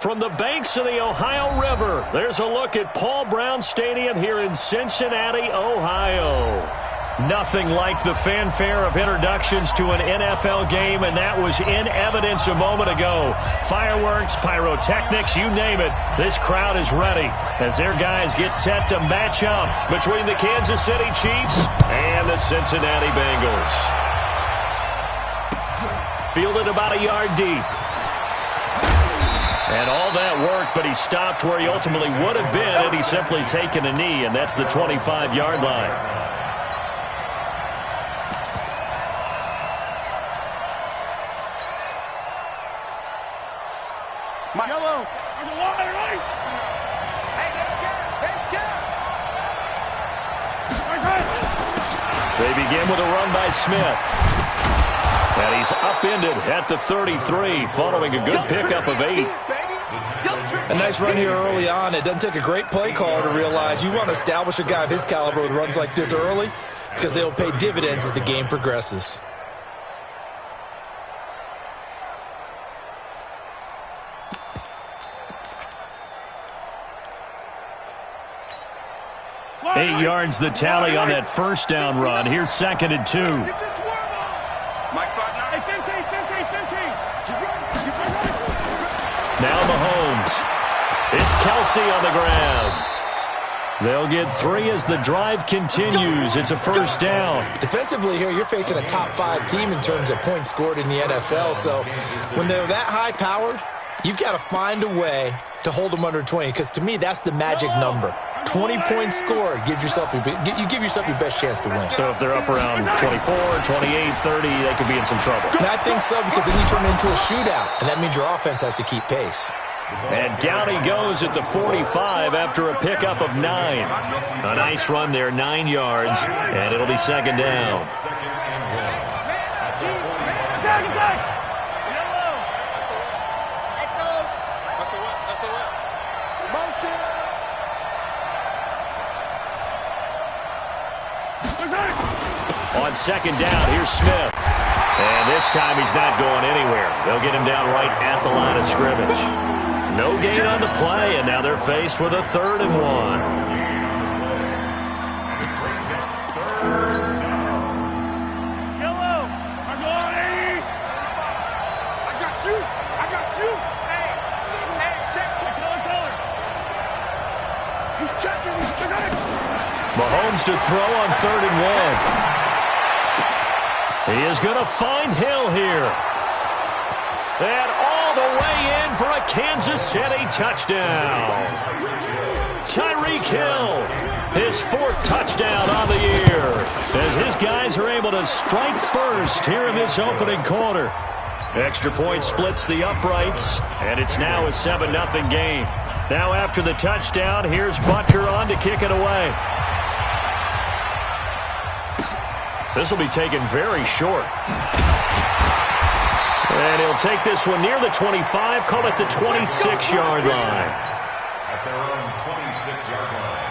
from the banks of the Ohio River, there's a look at Paul Brown Stadium here in Cincinnati, Ohio. Nothing like the fanfare of introductions to an NFL game, and that was in evidence a moment ago. Fireworks, pyrotechnics, you name it. This crowd is ready as their guys get set to match up between the Kansas City Chiefs and the Cincinnati Bengals. Fielded about a yard deep. And all that work, but he stopped where he ultimately would have been had he simply taken a knee, and that's the 25-yard line. Yellow, there's a wide right. Hey, let's go. They begin with a run by Smith. And he's upended at the 33 following a good pickup of 8. A nice run here early on. It doesn't take a great play caller to realize you want to establish a guy of his caliber with runs like this early because they'll pay dividends as the game progresses. Eight yards the tally on that first down run. Here's 2nd and 2. Now Mahomes. It's Kelsey on the ground. They'll get 3 as the drive continues. It's a first down. Defensively here, you're facing a top 5 team in terms of points scored in the NFL. So when they're that high-powered, you've got to find a way to hold them under 20, because to me, that's the magic number. 20 points scored gives yourself you give yourself your best chance to win. So if they're up around 24, 28, 30, they could be in some trouble. And I think so, because then you turn it into a shootout, and that means your offense has to keep pace. And down he goes at the 45 after a pickup of 9. A nice run there, 9 yards, and it'll be 2nd down. On 2nd down, here's Smith. And this time he's not going anywhere. They'll get him down right at the line of scrimmage. No gain on the play, and now they're faced with a 3rd and 1. Yellow, I'm going 80. I got you. Hey, check the color. He's checking. Mahomes to throw on 3rd and 1. He is going to find Hill here. And all the way in for a Kansas City touchdown. Tyreek Hill, his 4th touchdown on the year, as his guys are able to strike first here in this opening quarter. Extra point splits the uprights, and it's now a 7-0 game. Now after the touchdown, here's Butker on to kick it away. This will be taken very short. And he'll take this one near the 25, call it the 26-yard line. At their own 26-yard line.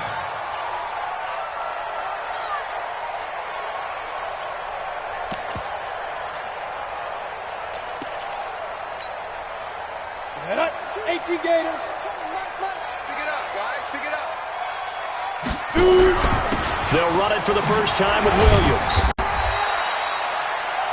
Set up. 18 Gator. Pick it up. They'll run it for the first time with Williams.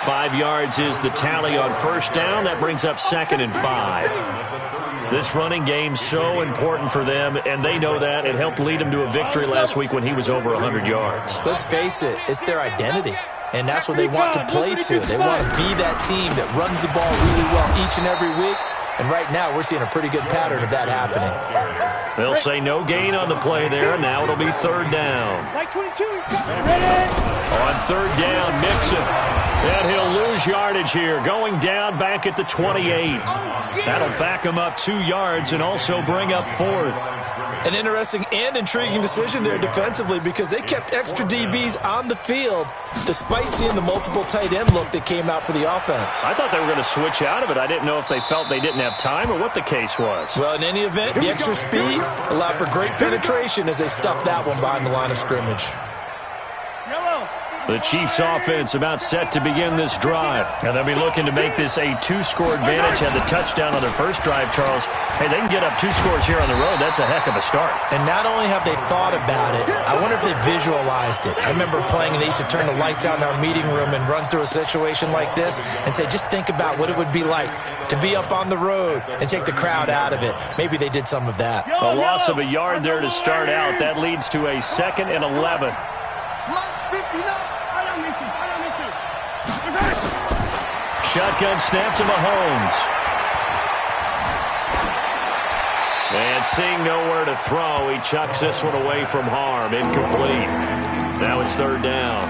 5 yards is the tally on first down. That brings up 2nd and 5. This running game's so important for them, and they know that. It helped lead them to a victory last week when he was over 100 yards. Let's face it, it's their identity, and that's what they want to play to. They want to be that team that runs the ball really well each and every week, and right now we're seeing a pretty good pattern of that happening. They'll say no gain on the play there. Now it'll be 3rd down. Like 22, he's coming. Ready? On 3rd down, Mixon. And he'll lose yardage here, going down back at the 28. That'll back him up 2 yards and also bring up 4th. An interesting and intriguing decision there defensively, because they kept extra DBs on the field despite seeing the multiple tight end look that came out for the offense. I thought they were going to switch out of it. I didn't know if they felt they didn't have time or what the case was. Well, in any event, the extra speed allowed for great penetration as they stuffed that one behind the line of scrimmage. Yellow. The Chiefs offense about set to begin this drive. And they'll be looking to make this a 2-score advantage. Had the touchdown on their first drive, Charles. Hey, they can get up 2 scores here on the road. That's a heck of a start. And not only have they thought about it, I wonder if they visualized it. I remember playing and they used to turn the lights out in our meeting room and run through a situation like this and say, just think about what it would be like to be up on the road and take the crowd out of it. Maybe they did some of that. A loss of a yard there to start out. That leads to a 2nd and 11. Shotgun snap to Mahomes. And seeing nowhere to throw, he chucks this one away from harm. Incomplete. Now it's 3rd down.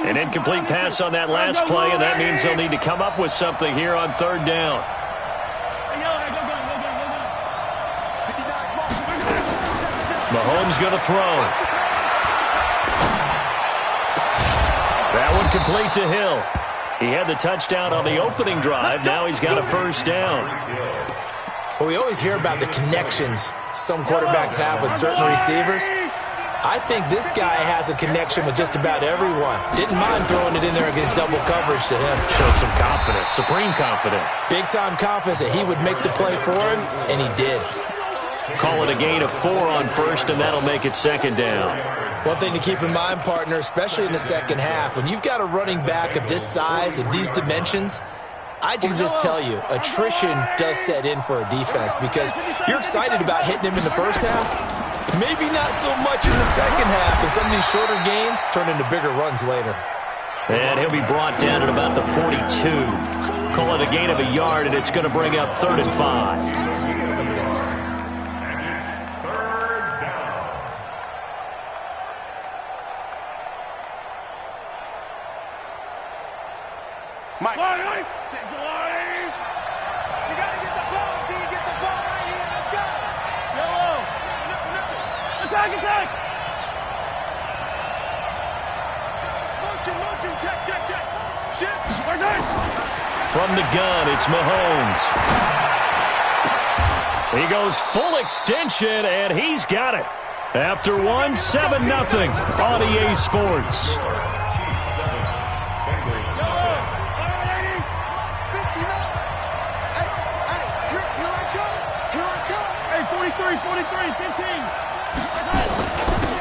An incomplete pass on that last play, and that means they'll need to come up with something here on 3rd down. Mahomes going to throw. That one complete to Hill. He had the touchdown on the opening drive. Now he's got a 1st down. Well, we always hear about the connections some quarterbacks have with certain receivers. I think this guy has a connection with just about everyone. Didn't mind throwing it in there against double coverage to him. Shows some confidence, supreme confidence. Big-time confidence that he would make the play for him, and he did. Call it a gain of 4 on 1st, and that'll make it 2nd down. One thing to keep in mind, partner, especially in the second half, when you've got a running back of this size, of these dimensions, I can just tell you, attrition does set in for a defense because you're excited about hitting him in the first half. Maybe not so much in the second half, and some of these shorter gains turn into bigger runs later. And he'll be brought down at about the 42. Call it a gain of a yard, and it's going to bring up 3rd and 5. Mike. You got to get the ball, D. Get the ball right here. Let's go. Yellow. Attack. Motion. Check. Shift. From the gun, it's Mahomes. He goes full extension, and he's got it. After 7-0 on EA Sports.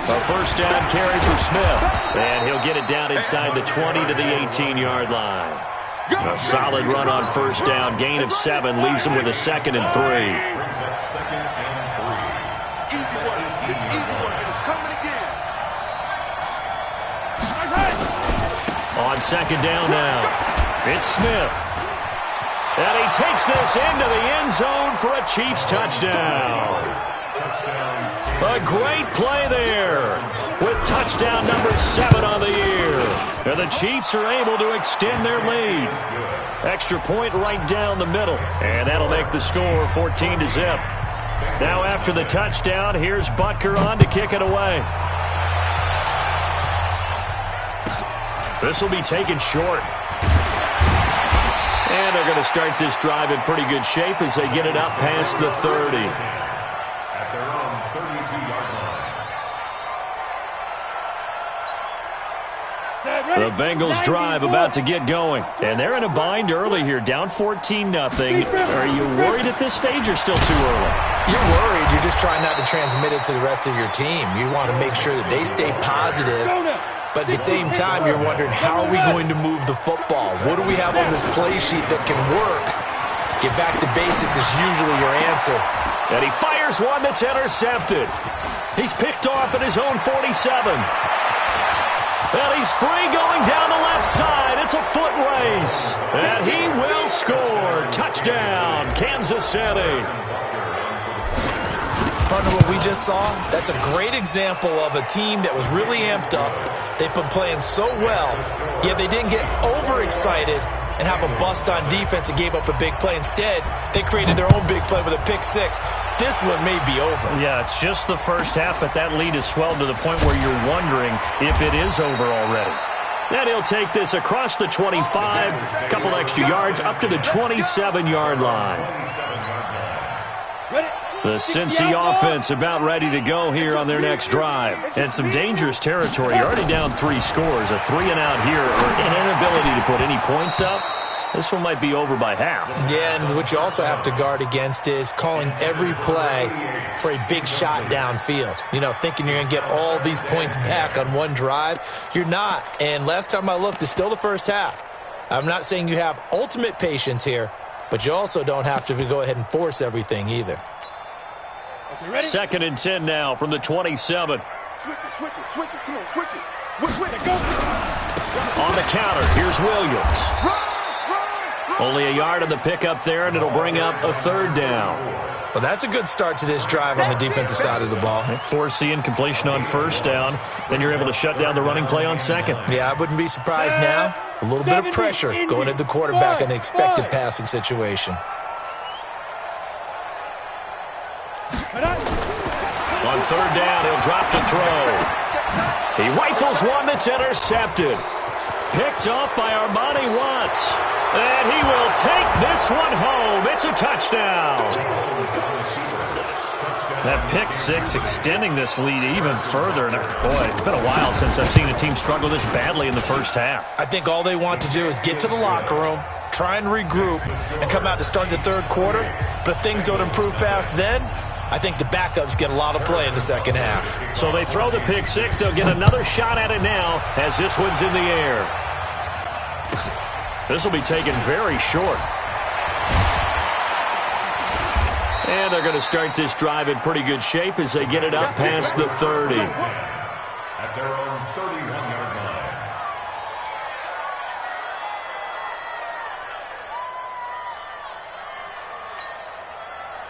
A 1st down carry for Smith. And he'll get it down inside the 20 to the 18-yard line. A solid run on 1st down. Gain of 7 leaves him with a 2nd and 3. On 2nd down now, it's Smith. And he takes this into the end zone for a Chiefs touchdown. A great play there with touchdown number 7 on the year. And the Chiefs are able to extend their lead. Extra point right down the middle. And that'll make the score 14-0. Now after the touchdown, here's Butker on to kick it away. This will be taken short. And they're going to start this drive in pretty good shape as they get it up past the 30. At their own 32-yard line. The Bengals drive about to get going. And they're in a bind early here, down 14-0. Are you worried at this stage or still too early? You're worried. You're just trying not to transmit it to the rest of your team. You want to make sure that they stay positive. But at the same time, you're wondering, how are we going to move the football? What do we have on this play sheet that can work? Get back to basics is usually your answer. And he fires one that's intercepted. He's picked off at his own 47. And he's free going down the left side. It's a foot race. And he will score. Touchdown, Kansas City. Partner, what we just saw, that's a great example of a team that was really amped up. They've been playing so well, yet they didn't get overexcited and have a bust on defense and gave up a big play. Instead, they created their own big play with a pick six. This one may be over. Yeah, it's just the first half, but that lead has swelled to the point where you're wondering if it is over already. And he'll take this across the 25, a couple extra yards up to the 27-yard line. The Cincy offense about ready to go here on their next drive. And some dangerous territory. You're already down 3 scores. A 3-and-out here, or an inability to put any points up. This one might be over by half. Yeah, and what you also have to guard against is calling every play for a big shot downfield. You know, thinking you're going to get all these points back on one drive. You're not. And last time I looked, it's still the first half. I'm not saying you have ultimate patience here, but you also don't have to go ahead and force everything either. Okay, 2nd and 10 now from the 27. Switch it. Come on, switch it. Wait, go. On the counter, here's Williams. Run. Only a yard on the pickup there, and it'll bring up a 3rd down. Well, that's a good start to this drive on the defensive side of the ball. Force the incompletion on 1st down. Then you're able to shut down the running play on 2nd. Yeah, I wouldn't be surprised now. A little bit of pressure going at the quarterback in the expected passing situation. On 3rd down, he'll drop to throw. He rifles one that's intercepted. Picked off by Armani Watts. And he will take this one home. It's a touchdown. That pick 6 extending this lead even further. And boy, it's been a while since I've seen a team struggle this badly in the first half. I think all they want to do is get to the locker room, try and regroup, and come out to start the 3rd quarter. But if things don't improve fast then, I think the backups get a lot of play in the 2nd half. So they throw the pick 6. They'll get another shot at it now as this one's in the air. This will be taken very short. And they're going to start this drive in pretty good shape as they get it up past the 30. At their own 31-yard line.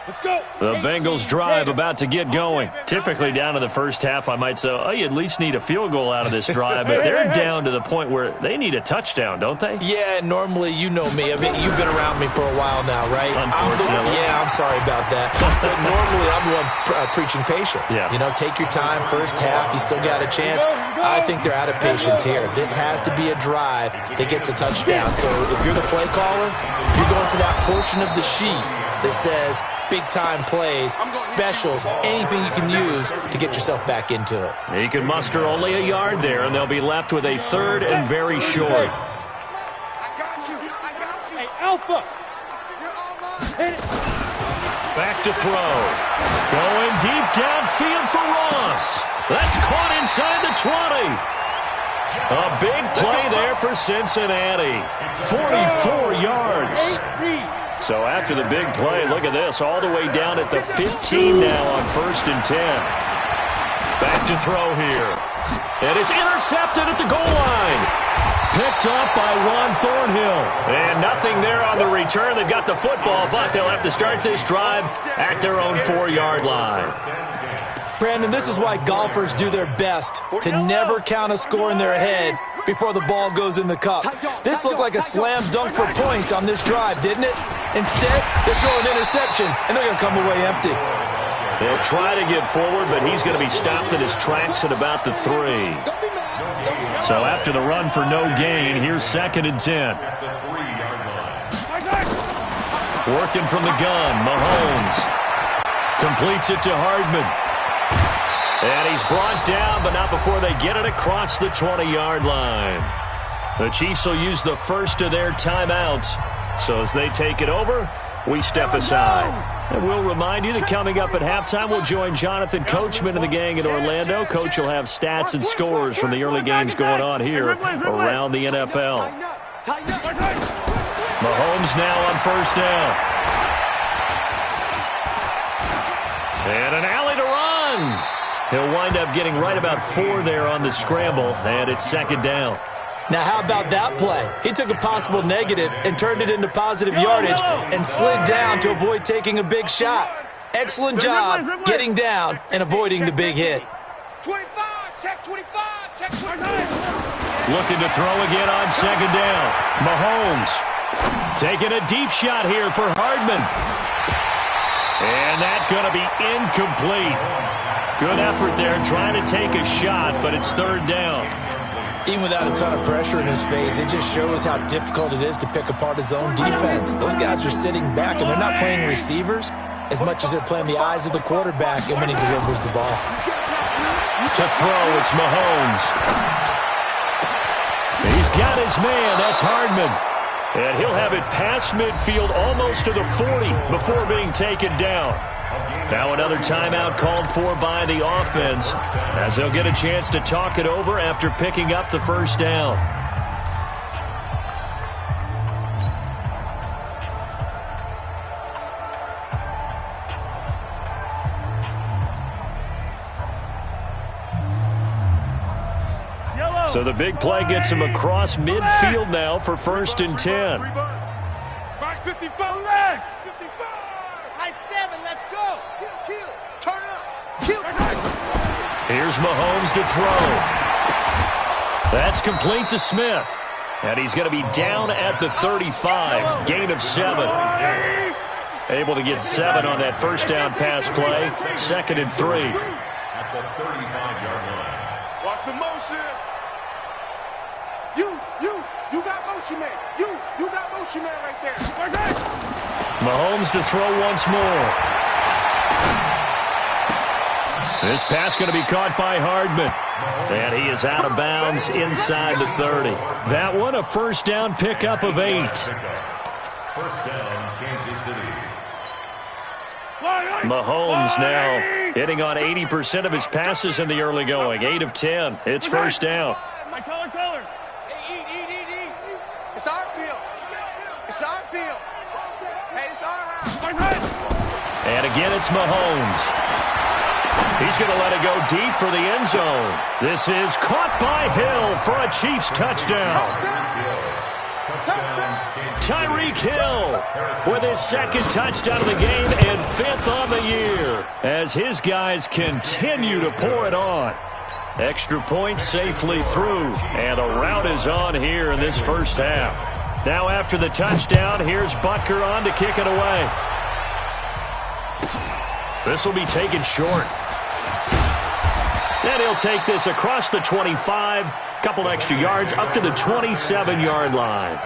Let's go. The Bengals drive about to get going. Typically down to the first half, I might say, oh, you at least need a field goal out of this drive. But they're down to the point where they need a touchdown, don't they? Yeah, normally you know me. I mean, you've been around me for a while now, right? Unfortunately. I'm sorry about that. But normally I'm the one preaching patience. Yeah. You know, take your time. First half, you still got a chance. I think they're out of patience here. This has to be a drive that gets a touchdown. So if you're the play caller, you're going to that portion of the sheet that says big-time plays, specials, anything you can use to get yourself back into it. He can muster only a yard there, and they'll be left with a 3rd and very short. I got you. Hey, Alpha. You're all mine. Hit it. Back to throw. Going deep downfield for Ross. That's caught inside the 20. A big play there for Cincinnati. 44 yards. So after the big play, look at this, all the way down at the 15 now on 1st and 10. Back to throw here. And it's intercepted at the goal line. Picked off by Juan Thornhill. And nothing there on the return. They've got the football, but they'll have to start this drive at their own 4-yard line. Brandon, this is why golfers do their best to never count a score in their head before the ball goes in the cup. This looked like a slam dunk for points on this drive, didn't it? Instead, they throw an interception, and they're going to come away empty. They'll try to get forward, but he's going to be stopped in his tracks at about the 3. So after the run for no gain, here's 2nd and 10. Working from the gun, Mahomes completes it to Hardman. And he's brought down, but not before they get it across the 20-yard line. The Chiefs will use the first of their timeouts. So as they take it over, we step aside. And we'll remind you that coming up at halftime, we'll join Jonathan Coachman and the gang in Orlando. Coach will have stats and scores from the early games going on here around the NFL. Mahomes now on 1st down. And an alley to run. He'll wind up getting right about 4 there on the scramble, and it's 2nd down. Now, how about that play? He took a possible negative and turned it into positive yardage and slid down to avoid taking a big shot. Excellent job getting down and avoiding the big hit. 25, check 25, check 25. Looking to throw again on 2nd down. Mahomes taking a deep shot here for Hardman. And that's going to be incomplete. Good effort there trying to take a shot, but it's 3rd down. Even without a ton of pressure in his face, it just shows how difficult it is to pick apart his own defense. Those guys are sitting back, and they're not playing receivers as much as they're playing the eyes of the quarterback and when he delivers the ball. To throw, it's Mahomes. He's got his man. That's Hardman. And he'll have it past midfield almost to the 40 before being taken down. Now another timeout called for by the offense as they'll get a chance to talk it over after picking up the first down. So the big play gets him across midfield now for 1st and 10. Back 55. Leg. 55. High 7. Let's go. Kill. Turn up. Kill. Here's Mahomes to throw. That's complete to Smith. And he's going to be down at the 35. Gain of 7. Able to get 7 on that first down pass play. 2nd and 3. At the 35-yard line. Watch the motion. You got motion man. You got motion man right there. Mahomes to throw once more. This pass going to be caught by Hardman. And he is out of bounds inside the 30. That one a first down pickup of 8. First down, Kansas City. Mahomes now hitting on 80% of his passes in the early going. 8 of 10. It's first down. Teller. Hey, eat. It's our field. It's our field. Hey, it's our house. And again, it's Mahomes. He's going to let it go deep for the end zone. This is caught by Hill for a Chiefs touchdown. Tyreek Hill with his 2nd touchdown of the game and 5th on the year as his guys continue to pour it on. Extra point safely through, and a rout is on here in this first half. Now after the touchdown, here's Butker on to kick it away. This will be taken short. And he'll take this across the 25, couple extra yards up to the 27-yard line.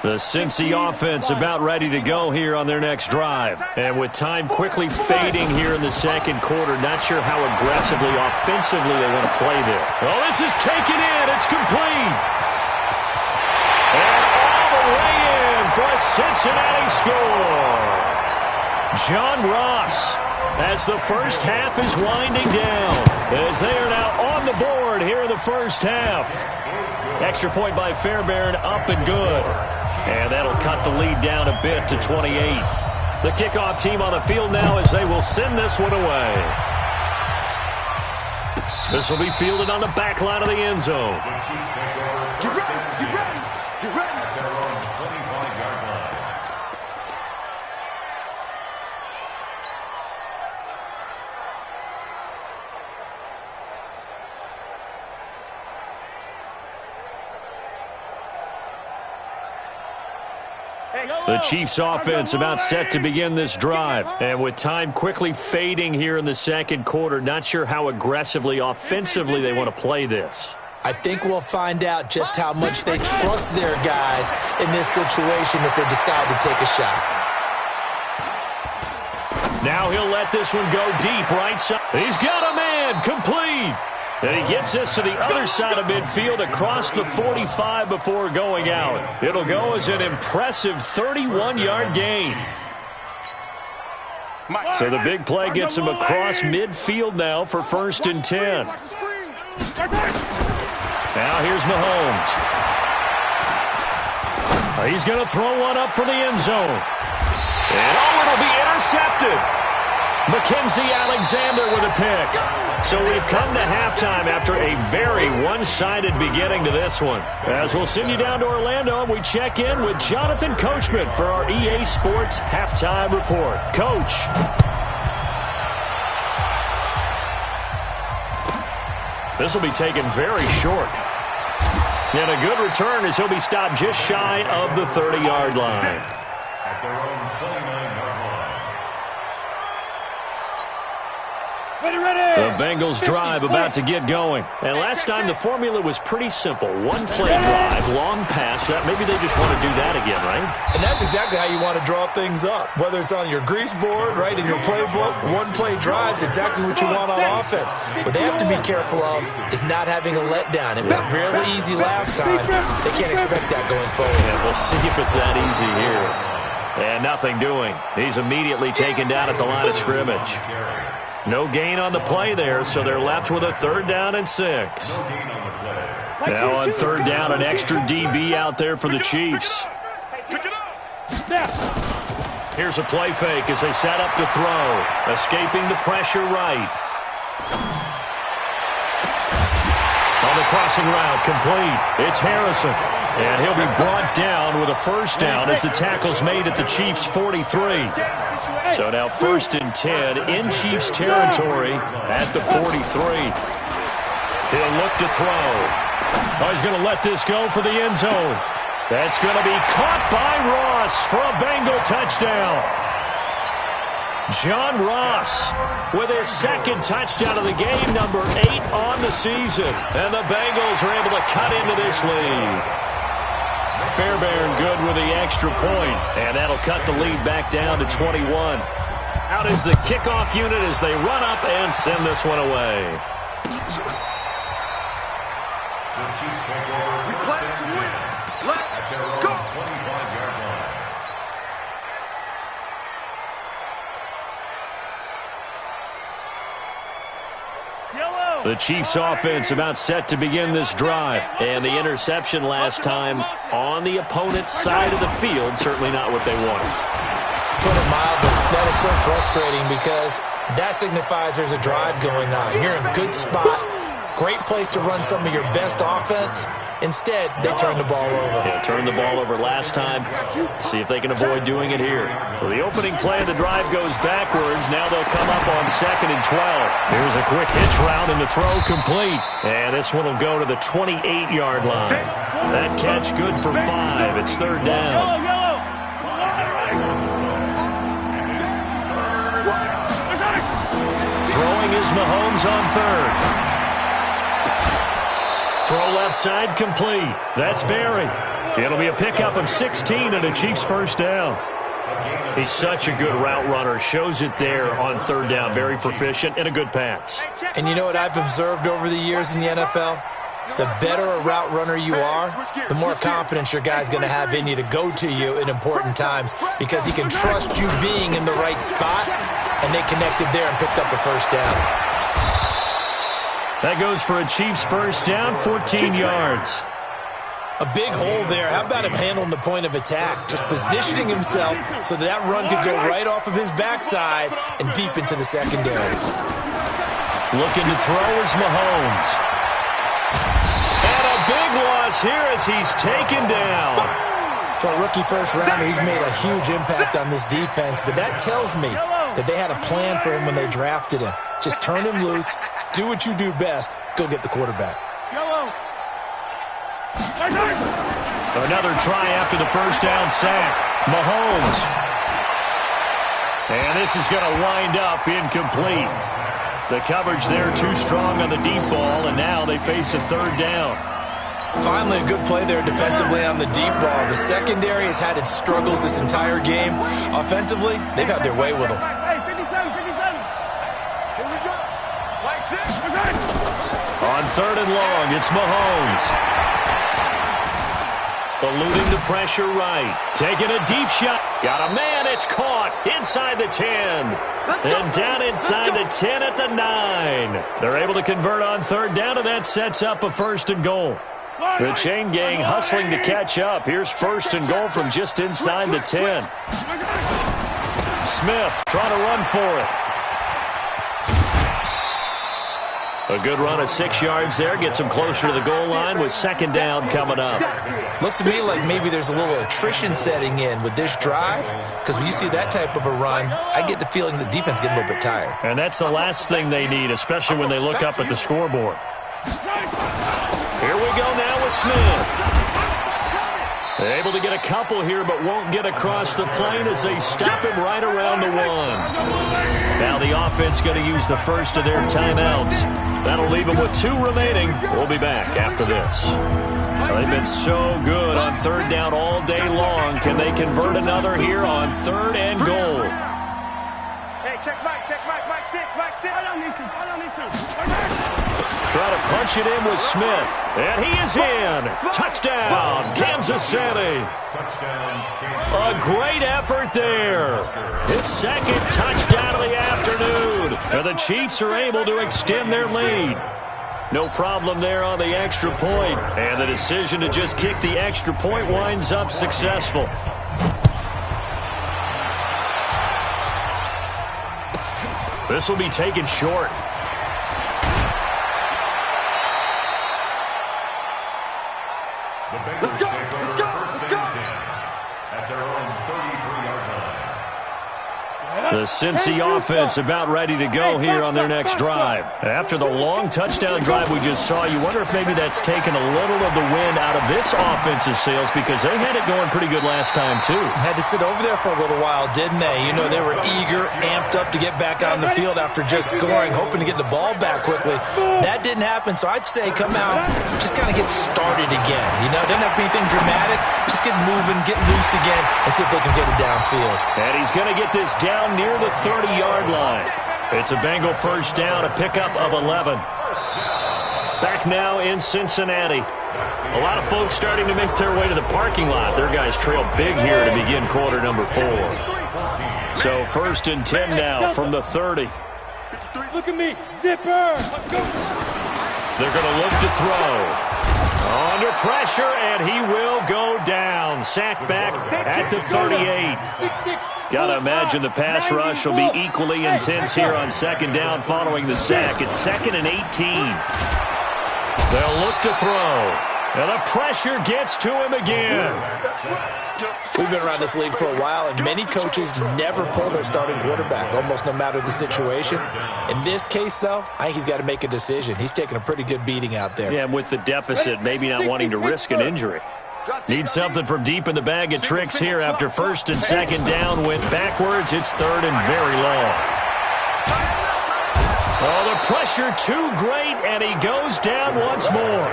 The Cincy offense about ready to go here on their next drive. And with time quickly fading here in the 2nd quarter, not sure how aggressively, offensively they want to play there. Oh, this is taken in. It's complete. And all the way in for a Cincinnati score. John Ross, as the first half is winding down, as they are now on the board here in the first half. Extra point by Fairbairn, up and good. And that'll cut the lead down a bit to 28. The kickoff team on the field now as they will send this one away. This will be fielded on the back line of the end zone. Get ready. At their own 25-yard line. The Chiefs offense about set to begin this drive. And with time quickly fading here in the 2nd quarter, not sure how aggressively, offensively they want to play this. I think we'll find out just how much they trust their guys in this situation if they decide to take a shot. Now he'll let this one go deep right side. He's got a man, complete. And he gets this to the other side of midfield across the 45 before going out. It'll go as an impressive 31-yard gain. So the big play gets him across midfield now for 1st and 10. Now here's Mahomes. He's going to throw one up for the end zone. And it'll be intercepted. Mackenzie Alexander with a pick. So we've come to halftime after a very one-sided beginning to this one. As we'll send you down to Orlando, and we check in with Jonathan Coachman for our EA Sports Halftime Report. Coach. This will be taken very short. And a good return as he'll be stopped just shy of the 30-yard line. At their own 29-yard line. The Bengals drive about to get going. And last time the formula was pretty simple. One play drive, long pass. Maybe they just want to do that again, right? And that's exactly how you want to draw things up. Whether it's on your grease board, right, in your playbook, one play drive's exactly what you want on offense. What they have to be careful of is not having a letdown. It was fairly easy last time. They can't expect that going forward. Yeah, we'll see if it's that easy here. And nothing doing. He's immediately taken down at the line of scrimmage. No gain on the play there, so they're left with a 3rd down and 6. Now on 3rd down, an extra DB out there for the Chiefs. Here's a play fake as they set up to throw. Escaping the pressure right. On the crossing route, complete. It's Harrison. And he'll be brought down with a 1st down as the tackle's made at the Chiefs' 43. So now 1st and 10 in Chiefs territory at the 43. He'll look to throw. Oh, he's going to let this go for the end zone. That's going to be caught by Ross for a Bengal touchdown. John Ross with his 2nd touchdown of the game, number 8 on the season. And the Bengals are able to cut into this lead. Fairbairn good with the extra point, and that'll cut the lead back down to 21. Out is the kickoff unit as they run up and send this one away. The Chiefs take over first and 10 at their own 25-yard line. The Chiefs offense about set to begin this drive. And the interception last time on the opponent's side of the field, certainly not what they wanted. Put it mildly, that is so frustrating because that signifies there's a drive going on. You're in a good spot. Great place to run some of your best offense. Instead, they turn the ball over. Yeah, turned the ball over last time. See if they can avoid doing it here. So the opening play of the drive goes backwards. Now they'll come up on 2nd and 12. Here's a quick hitch route and the throw complete. And this one will go to the 28-yard line. That catch good for 5. It's 3rd down. Throwing is Mahomes on 3rd. Throw left side complete. That's Barry. It'll be a pickup of 16 and a Chiefs 1st down. He's such a good route runner. Shows it there on 3rd down. Very proficient and a good pass. And you know what I've observed over the years in the NFL? The better a route runner you are, the more confidence your guy's going to have in you to go to you in important times because he can trust you being in the right spot, and they connected there and picked up the 1st down. That goes for a Chiefs 1st down, 14 yards. A big hole there. How about him handling the point of attack? Just positioning himself so that run could go right off of his backside and deep into the secondary. Looking to throw is Mahomes. And a big loss here as he's taken down. For a rookie 1st rounder, he's made a huge impact on this defense, but that tells me that they had a plan for him when they drafted him. Just turn him loose, do what you do best, go get the quarterback. Another try after the 1st down sack. Mahomes. And this is going to wind up incomplete. The coverage there too strong on the deep ball, and now they face a 3rd down. Finally, a good play there defensively on the deep ball. The secondary has had its struggles this entire game. Offensively, they've had their way with them. On 3rd and long, it's Mahomes. Eluding the pressure right. Taking a deep shot. Got a man. It's caught inside the 10. And down inside the 10 at the 9. They're able to convert on 3rd down, and that sets up a 1st and goal. The chain gang hustling to catch up. Here's 1st and goal from just inside the 10. Smith trying to run for it. A good run of 6 yards there. Gets him closer to the goal line with 2nd down coming up. Looks to me like maybe there's a little attrition setting in with this drive, because when you see that type of a run, I get the feeling the defense getting a little bit tired. And that's the last thing they need, especially when they look up at the scoreboard. Here we go now with Smith. Able to get a couple here, but won't get across the plane as they stop him right around the 1. Now the offense going to use the first of their timeouts. That'll leave them with 2 remaining. We'll be back after this. They've been so good on third down all day long. Can they convert another here on 3rd and goal? Hey, check Mike, Mike 6, Mike 6. Try to punch it in with Smith. And he is in. Touchdown, Kansas City. A great effort there. His 2nd touchdown of the afternoon. And the Chiefs are able to extend their lead. No problem there on the extra point. And the decision to just kick the extra point winds up successful. This will be taken short. Let's go! At their own 33-yard line. The Cincy offense about ready to go here on their next drive. After the long touchdown drive we just saw, you wonder if maybe that's taken a little of the wind out of this offensive sails because they had it going pretty good last time too. Had to sit over there for a little while, didn't they? You know, they were eager, amped up to get back on the field after just scoring, hoping to get the ball back quickly. That didn't happen, so I'd say come out, just kind of get started again. You know, doesn't have to be anything dramatic. Just get moving, get loose again, and see if they can get it downfield. And he's going to get this down near the 30-yard line. It's a Bengal first down, a pickup of 11. Back now in Cincinnati. A lot of folks starting to make their way to the parking lot. Their guys trail big here to begin quarter number 4. So 1st and 10 now from the 30. Look at me, zipper. Let's go. They're going to look to throw. Under pressure, and he will go down. Sacked back at the 38. Got to imagine the pass rush will be equally intense here on 2nd down following the sack. It's 2nd and 18. They'll look to throw. And the pressure gets to him again. We've been around this league for a while, and many coaches never pull their starting quarterback, almost no matter the situation. In this case, though, I think he's got to make a decision. He's taking a pretty good beating out there. Yeah, and with the deficit, maybe not wanting to risk an injury. Need something from deep in the bag of tricks here after 1st and 2nd down went backwards. It's 3rd and very long. Oh, the pressure too great, and he goes down once more.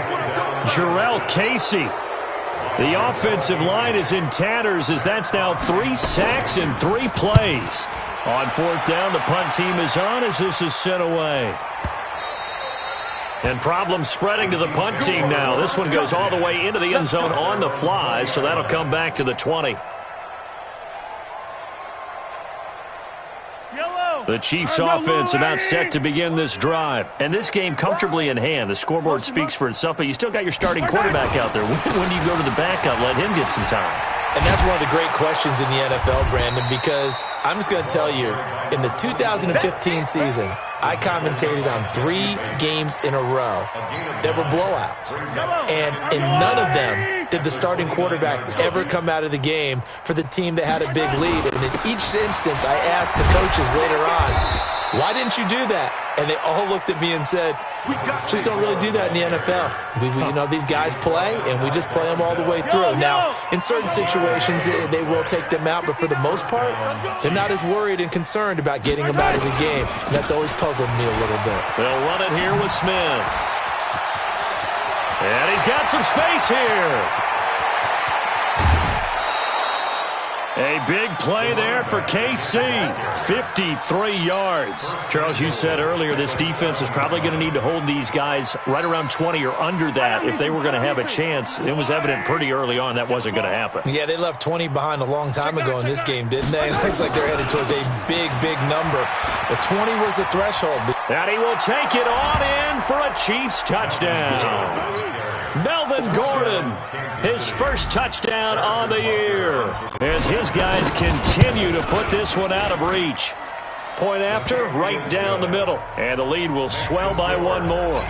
Jarrell Casey. The offensive line is in tatters as that's now 3 sacks in 3 plays. On 4th down, the punt team is on as this is sent away. And problems spreading to the punt team now. This one goes all the way into the end zone on the fly, so that'll come back to the 20. The Chiefs offense about set to begin this drive. And this game comfortably in hand. The scoreboard speaks for itself, but you still got your starting quarterback out there. When do you go to the backup? Let him get some time. And that's one of the great questions in the NFL, Brandon, because I'm just going to tell you, in the 2015 season, I commentated on 3 games in a row that were blowouts. And in none of them did the starting quarterback ever come out of the game for the team that had a big lead. And in each instance, I asked the coaches later on, why didn't you do that? And they all looked at me and said, just don't really do that in the NFL. You know, these guys play, and we just play them all the way through. Now, in certain situations, they will take them out, but for the most part, they're not as worried and concerned about getting them out of the game. And that's always puzzled me a little bit. They'll run it here with Smith. And he's got some space here. A big play there for KC. 53 yards. Charles, you said earlier this defense is probably going to need to hold these guys right around 20 or under that if they were going to have a chance. It was evident pretty early on that wasn't going to happen. Yeah, they left 20 behind a long time ago in this game, didn't they? It looks like they're headed towards a big, big number. But 20 was the threshold. And he will take it on in for a Chiefs touchdown. Melvin Gordon, his first touchdown on the year, as his guys continue to put this one out of reach. Point after, right down the middle, and the lead will swell by 1 more.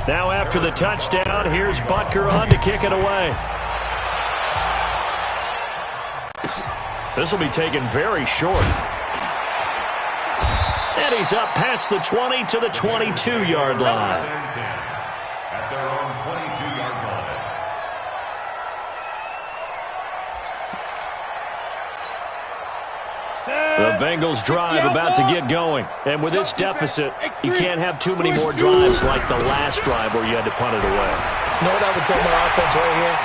Now after the touchdown, here's Butker on to kick it away. This will be taken very short. And he's up past the 20 to the 22-yard line. at their own 22-yard line. The Bengals drive about to get going. And with this deficit, you can't have too many more drives like the last drive where you had to punt it away. You know what I would tell my offense right here?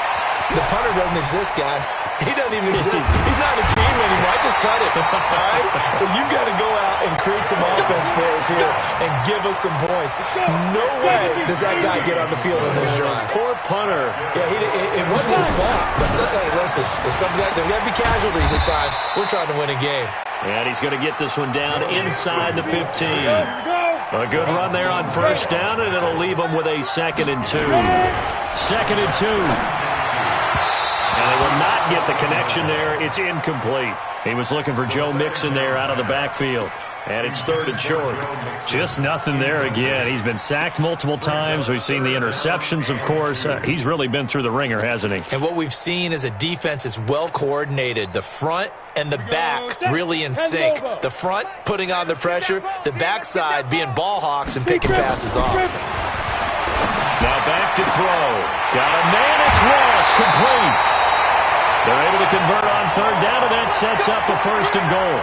The punter doesn't exist, guys. He doesn't even exist. He's not a team anymore. I just cut him. All right? So you've got to go out and create some offense for us here and give us some points. No way does that guy get on the field on this drive. Poor punter. Yeah, it wasn't his fault. But hey, listen, there's got to be casualties at times. We're trying to win a game. And he's going to get this one down inside the 15. A good run there on first down, and it'll leave him with a 2nd and 2. 2nd and 2. And they will not get the connection there. It's incomplete. He was looking for Joe Mixon there out of the backfield. And it's 3rd and short. Just nothing there again. He's been sacked multiple times. We've seen the interceptions, of course. He's really been through the ringer, hasn't he? And what we've seen is a defense that's well coordinated. The front and the back really in sync. The front putting on the pressure. The backside being ball hawks and picking passes off. Now back to throw. Got a man. It's Ross. Complete. They're able to convert on 3rd down, and that sets up a 1st and goal.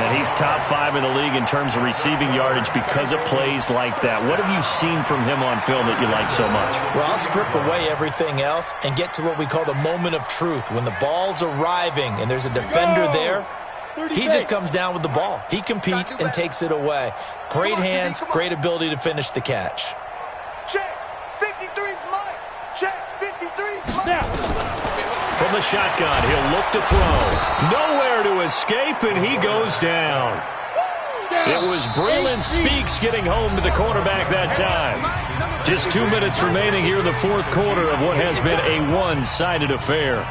And he's top 5 in the league in terms of receiving yardage because of plays like that. What have you seen from him on film that you like so much? Well, I'll strip away everything else and get to what we call the moment of truth. When the ball's arriving and there's a defender there, he just comes down with the ball. He competes and takes it away. Great hands, great ability to finish the catch. Check. 53's mine. Check. 53's mine. From the shotgun, he'll look to throw. Nowhere to escape, and he goes down. It was Braylon Speaks getting home to the quarterback that time. Just 2 minutes remaining here in the 4th quarter of what has been a one-sided affair.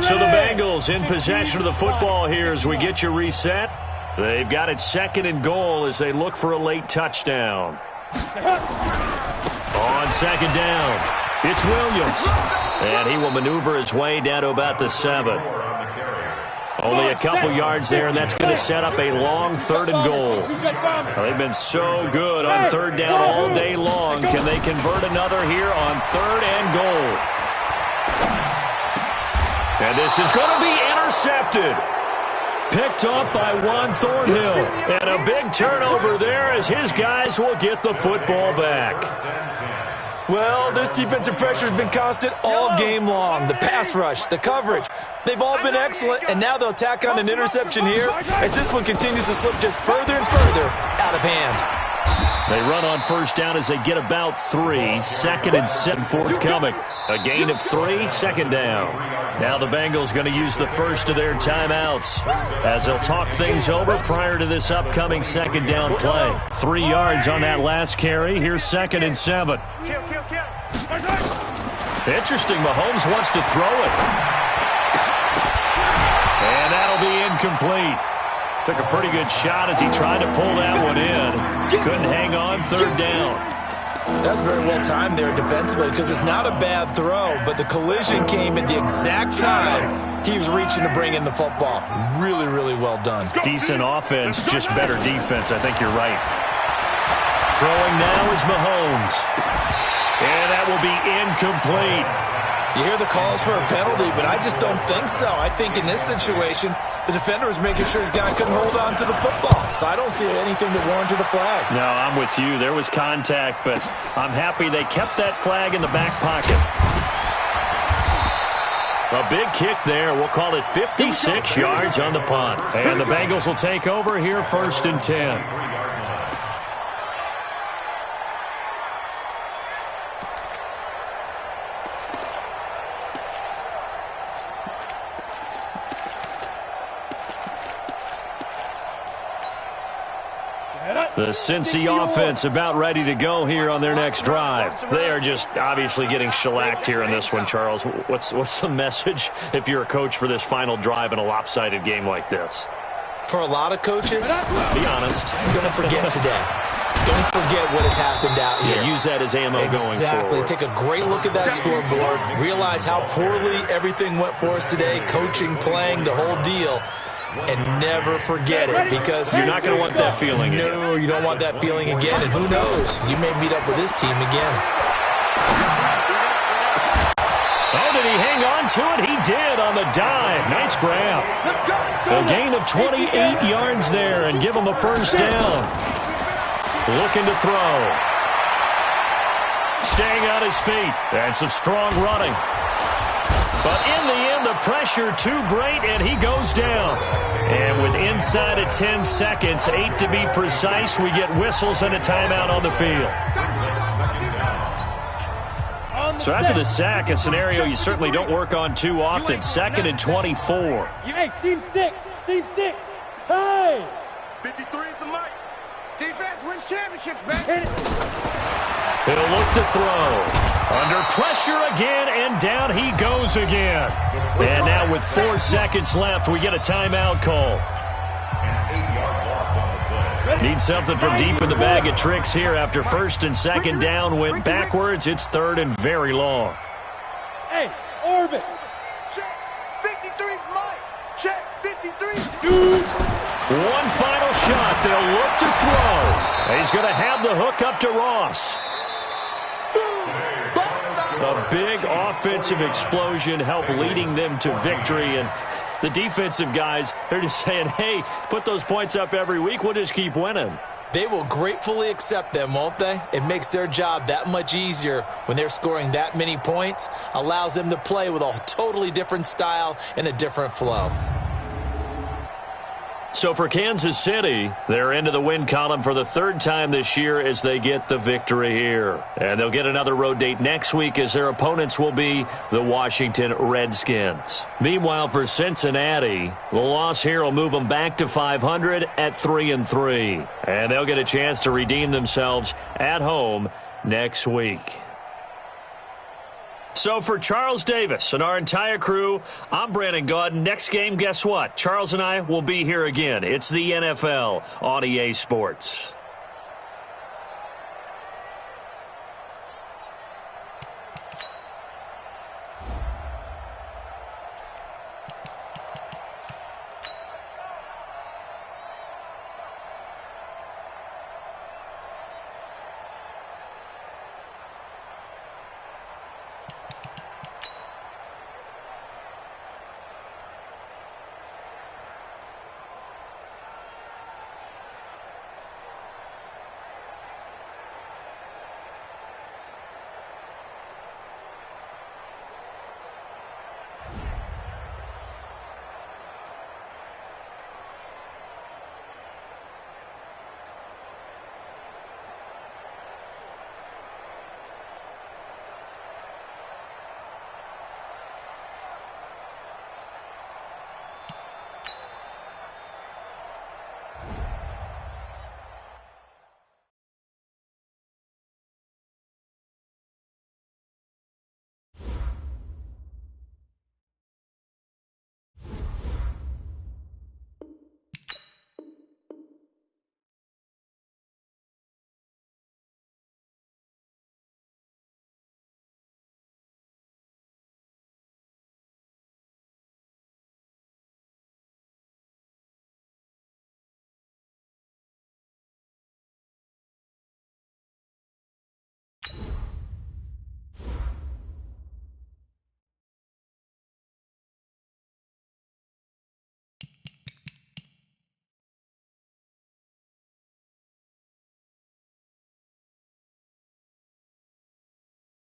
So the Bengals in possession of the football here as we get you reset. They've got it 2nd and goal as they look for a late touchdown. On 2nd down, it's Williams. And he will maneuver his way down to about the 7. Only a couple yards there, and that's going to set up a long 3rd and goal. They've been so good on 3rd down all day long. Can they convert another here on 3rd and goal? And this is going to be intercepted. Picked off by Juan Thornhill. And a big turnover there as his guys will get the football back. Well, this defensive pressure has been constant all game long. The pass rush, the coverage, they've all been excellent. And now they'll tack on an interception here as this one continues to slip just further and further out of hand. They run on first down as they get about 3. 2nd and 7 forthcoming. A gain of 3, 2nd down. Now the Bengals going to use the first of their timeouts as they'll talk things over prior to this upcoming 2nd down play. 3 yards on that last carry. Here's 2nd and 7. Interesting. Mahomes wants to throw it. And that'll be incomplete. Took a pretty good shot as he tried to pull that one in. Couldn't hang on 3rd down. That's very well timed there defensively because it's not a bad throw, but the collision came at the exact time he was reaching to bring in the football. Really, really well done. Decent offense, just better defense. I think you're right. Throwing now is Mahomes. And that will be incomplete. You hear the calls for a penalty, but I just don't think so. I think in this situation, the defender was making sure his guy couldn't hold on to the football. So I don't see anything that warranted a flag. No, I'm with you. There was contact, but I'm happy they kept that flag in the back pocket. A big kick there. We'll call it 56 yards on the punt. And the Bengals will take over here 1st and 10. The Cincy offense about ready to go here on their next drive. They are just obviously getting shellacked here in this one, Charles. What's the message if you're a coach for this final drive in a lopsided game like this? For a lot of coaches, be honest, I'm going to forget today. don't forget what has happened out here. Yeah, use that as ammo going forward. Exactly. Take a great look at that scoreboard. Realize how poorly everything went for us today, coaching, playing, the whole deal. And never forget it, because you're not going to want that feeling again. No, you don't want that feeling again. And who knows? You may meet up with this team again. Oh, did he hang on to it? He did on the dive. Nice grab. A gain of 28 yards there and give him a first down. Looking to throw. Staying on his feet. And some strong running. But in the end, the pressure too great, and he goes down. And with inside of 10 seconds, 8 to be precise, we get whistles and a timeout on the field. So after the sack, a scenario you certainly don't work on too often. 2nd and 24. Hey, seam 6. Seam 6. Time. 53 is the mic. Defense wins championships, man. He'll look to throw. Under pressure again, and down he goes again. And now with 4 seconds left, we get a timeout call. Need something from deep in the bag of tricks here after 1st and 2nd down went backwards. It's 3rd and very long. Hey, orbit. Check. 53's Mike. Check. 53. One final shot. They'll look to throw. He's going to have the hook up to Ross. A big offensive explosion helped leading them to victory. And the defensive guys, they're just saying, hey, put those points up every week. We'll just keep winning. They will gratefully accept them, won't they? It makes their job that much easier when they're scoring that many points. Allows them to play with a totally different style and a different flow. So for Kansas City, they're into the win column for the 3rd time this year as they get the victory here. And they'll get another road date next week as their opponents will be the Washington Redskins. Meanwhile, for Cincinnati, the loss here will move them back to 500 at 3-3. And they'll get a chance to redeem themselves at home next week. So for Charles Davis and our entire crew, I'm Brandon Gaudin. Next game, guess what? Charles and I will be here again. It's the NFL on EA Sports.